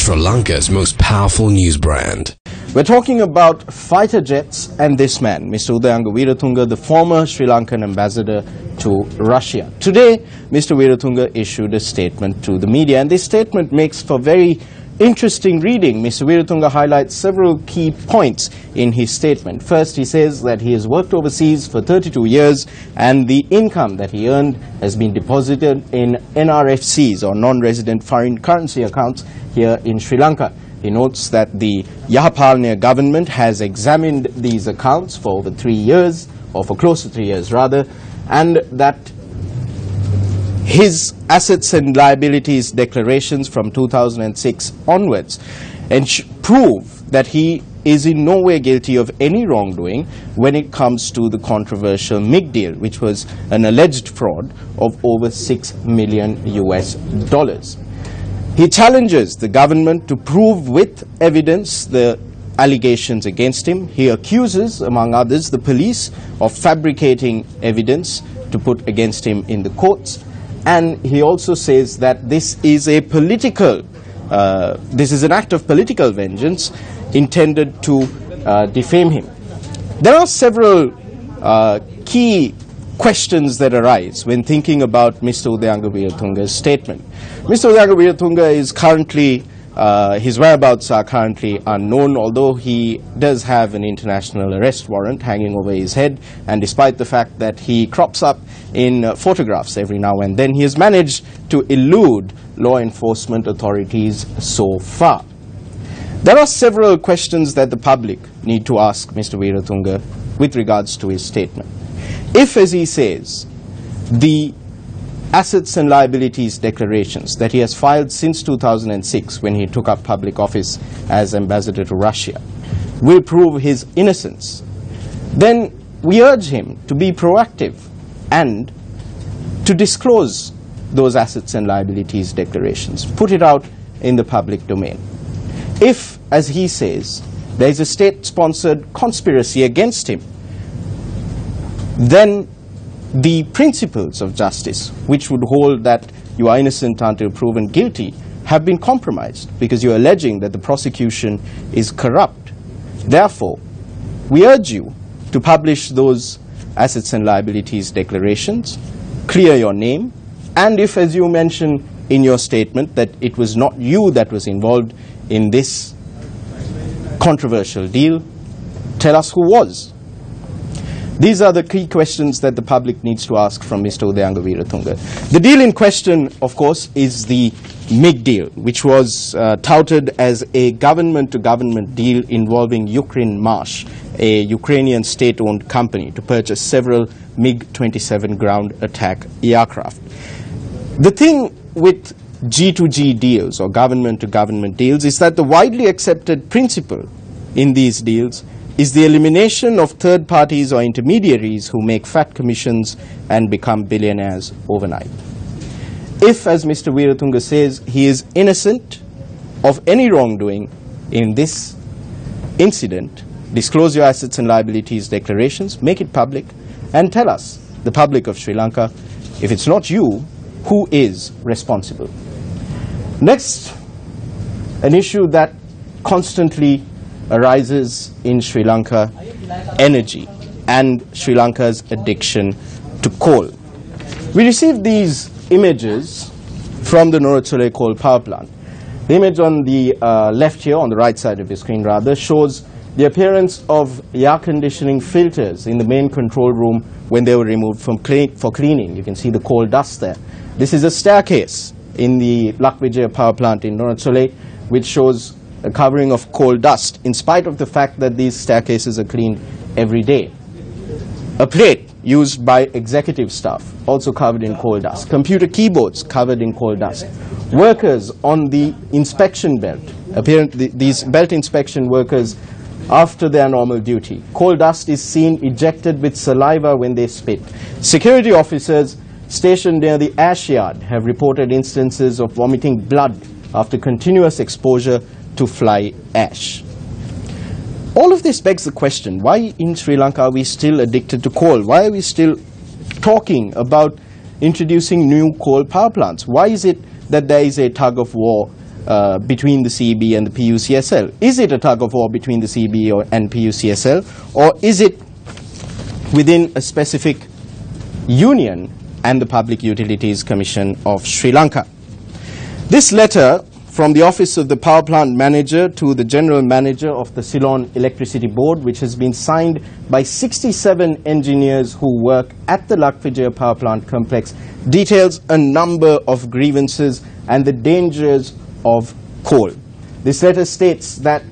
Sri Lanka's most powerful news brand. We're talking about fighter jets and this man, Mr. Udayanga Weeratunga, the former Sri Lankan ambassador to Russia. Today, Mr. Weeratunga issued a statement to the media, and this statement makes for very interesting reading. Mr. Weeratunga highlights several key points in his statement. First, he says that he has worked overseas for 32 years and the income that he earned has been deposited in NRFCs, or non-resident foreign currency accounts, here in Sri Lanka. He notes that the Yahapalanya government has examined these accounts for over 3 years, or for close to 3 years rather, and that his assets and liabilities declarations from 2006 onwards and prove that he is in no way guilty of any wrongdoing when it comes to the controversial MiG deal, which was an alleged fraud of over $6 million. He challenges the government to prove with evidence the allegations against him. He accuses, among others, the police of fabricating evidence to put against him in the courts. And he also says that this is a political, this is an act of political vengeance intended to defame him. There are several key questions that arise when thinking about Mr. Udayanga Weeratunga's statement. Mr. Udayanga Weeratunga is currently, his whereabouts are currently unknown, although he does have an international arrest warrant hanging over his head, and despite the fact that he crops up in photographs every now and then, he has managed to elude law enforcement authorities so far. There are several questions that the public need to ask Mr. Weeratunga with regards to his statement. If, as he says, the assets and liabilities declarations that he has filed since 2006 when he took up public office as ambassador to Russia will prove his innocence, then we urge him to be proactive and to disclose those assets and liabilities declarations, put it out in the public domain. If, as he says, there is a state-sponsored conspiracy against him, then the principles of justice, which would hold that you are innocent until proven guilty, have been compromised because you are alleging that the prosecution is corrupt. Therefore, we urge you to publish those assets and liabilities declarations, clear your name, and if, as you mentioned in your statement, that it was not you that was involved in this controversial deal, tell us who was. These are the key questions that the public needs to ask from Mr. Udayanga Weeratunga. The deal in question, of course, is the MiG deal, which was touted as a government-to-government deal involving Ukrinmash, a Ukrainian state-owned company, to purchase several MiG-27 ground attack aircraft. The thing with G2G deals, or government-to-government deals, is that the widely accepted principle in these deals is the elimination of third parties or intermediaries who make fat commissions and become billionaires overnight. If, as Mr. Weeratunga says, he is innocent of any wrongdoing in this incident, disclose your assets and liabilities declarations, make it public, and tell us, the public of Sri Lanka, if it's not you, who is responsible. Next, an issue that constantly arises in Sri Lanka: energy and Sri Lanka's addiction to coal. We received these images from the Newsfirst.lk coal power plant. The image on the left here, on the right side of the screen rather, shows the appearance of air conditioning filters in the main control room when they were removed for cleaning. You can see the coal dust there. This is a staircase in the Lakvijaya power plant in Newsfirst.lk, which shows a covering of coal dust, in spite of the fact that these staircases are cleaned every day. A plate used by executive staff, also covered in coal dust. Computer keyboards covered in coal dust. Workers on the inspection belt, apparently these belt inspection workers after their normal duty. Coal dust is seen ejected with saliva when they spit. Security officers stationed near the ash yard have reported instances of vomiting blood after continuous exposure to fly ash. All of this begs the question, why in Sri Lanka are we still addicted to coal? Why are we still talking about introducing new coal power plants? Why is it that there is a tug of war between the CEB and the PUCSL? Is it a tug of war between the CEB and PUCSL, or is it within a specific union and the Public Utilities Commission of Sri Lanka? This letter from the Office of the Power Plant Manager to the General Manager of the Ceylon Electricity Board, which has been signed by 67 engineers who work at the Lakvijaya Power Plant Complex, details a number of grievances and the dangers of coal. This letter states that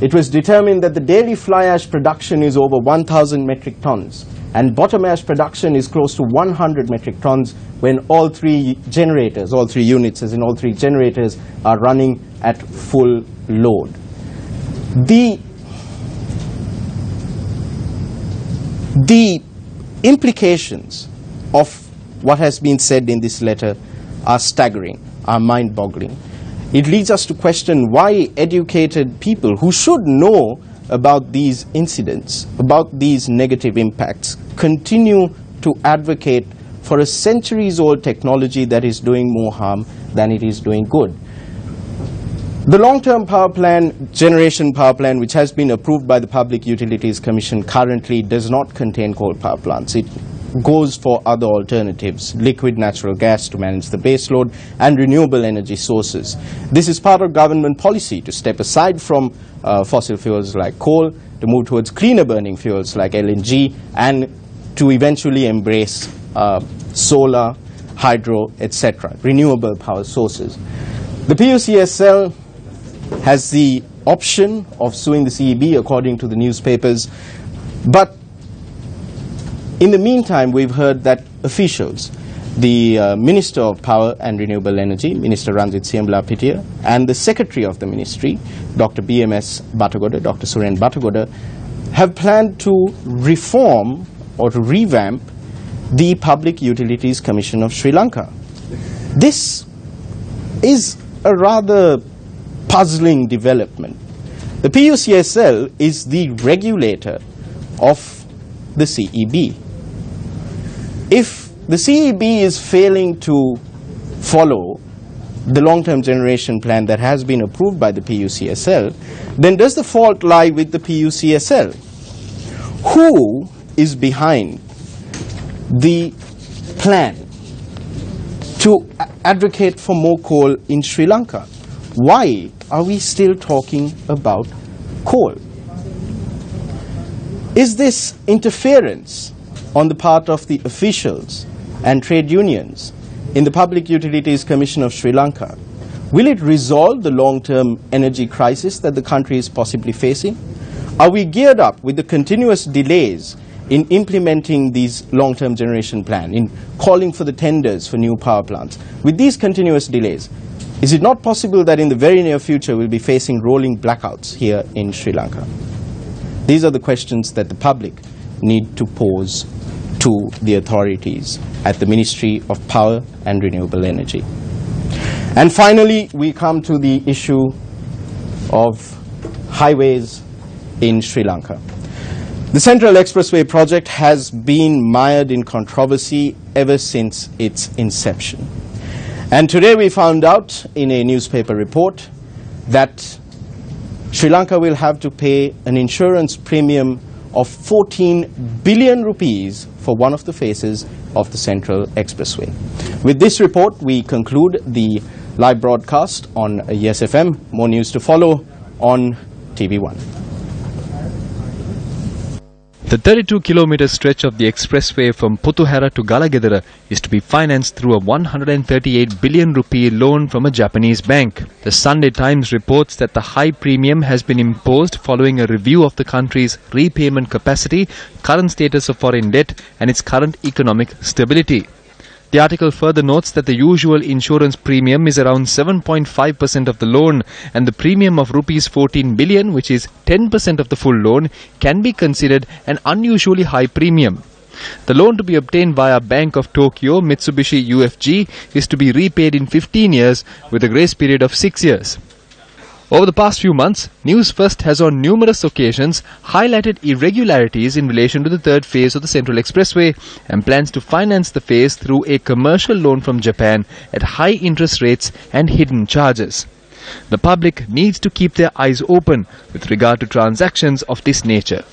it was determined that the daily fly ash production is over 1,000 metric tons and bottom ash production is close to 100 metric tons when all three generators, all three units as in all three generators are running at full load. The implications of what has been said in this letter are staggering, are mind-boggling. It leads us to question why educated people who should know about these incidents, about these negative impacts, continue to advocate for a centuries-old technology that is doing more harm than it is doing good. The long-term power plan, generation power plan, which has been approved by the Public Utilities Commission, currently does not contain coal power plants. It goes for other alternatives, liquid natural gas to manage the baseload and renewable energy sources. This is part of government policy to step aside from fossil fuels like coal, to move towards cleaner burning fuels like LNG, and to eventually embrace solar, hydro, etc., renewable power sources. The PUCSL has the option of suing the CEB according to the newspapers, but in the meantime, we've heard that officials, the Minister of Power and Renewable Energy, Minister Ranjit Siambalapitiya, and the Secretary of the Ministry, Dr. BMS Batagoda, Dr. Suren Batagoda, have planned to reform or to revamp the Public Utilities Commission of Sri Lanka. This is a rather puzzling development. The PUCSL is the regulator of the CEB. If the CEB is failing to follow the long-term generation plan that has been approved by the PUCSL, then does the fault lie with the PUCSL? Who is behind the plan to advocate for more coal in Sri Lanka? Why are we still talking about coal? Is this interference on the part of the officials and trade unions in the Public Utilities Commission of Sri Lanka? Will it resolve the long-term energy crisis that the country is possibly facing? Are we geared up with the continuous delays in implementing these long-term generation plan, in calling for the tenders for new power plants? With these continuous delays, is it not possible that in the very near future we'll be facing rolling blackouts here in Sri Lanka? These are the questions that the public need to pose to the authorities at the Ministry of Power and Renewable Energy. And finally, we come to the issue of highways in Sri Lanka. The Central Expressway project has been mired in controversy ever since its inception. And today we found out in a newspaper report that Sri Lanka will have to pay an insurance premium of 14 billion rupees for one of the phases of the Central Expressway. With this report, we conclude the live broadcast on Yes FM. More news to follow on TV1. The 32-kilometre stretch of the expressway from Putuhara to Galagedara is to be financed through a 138 billion rupee loan from a Japanese bank. The Sunday Times reports that the high premium has been imposed following a review of the country's repayment capacity, current status of foreign debt and its current economic stability. The article further notes that the usual insurance premium is around 7.5% of the loan, and the premium of rupees 14 billion, which is 10% of the full loan, can be considered an unusually high premium. The loan to be obtained via Bank of Tokyo Mitsubishi UFG is to be repaid in 15 years with a grace period of 6 years. Over the past few months, Newsfirst has on numerous occasions highlighted irregularities in relation to the third phase of the Central Expressway and plans to finance the phase through a commercial loan from Japan at high interest rates and hidden charges. The public needs to keep their eyes open with regard to transactions of this nature.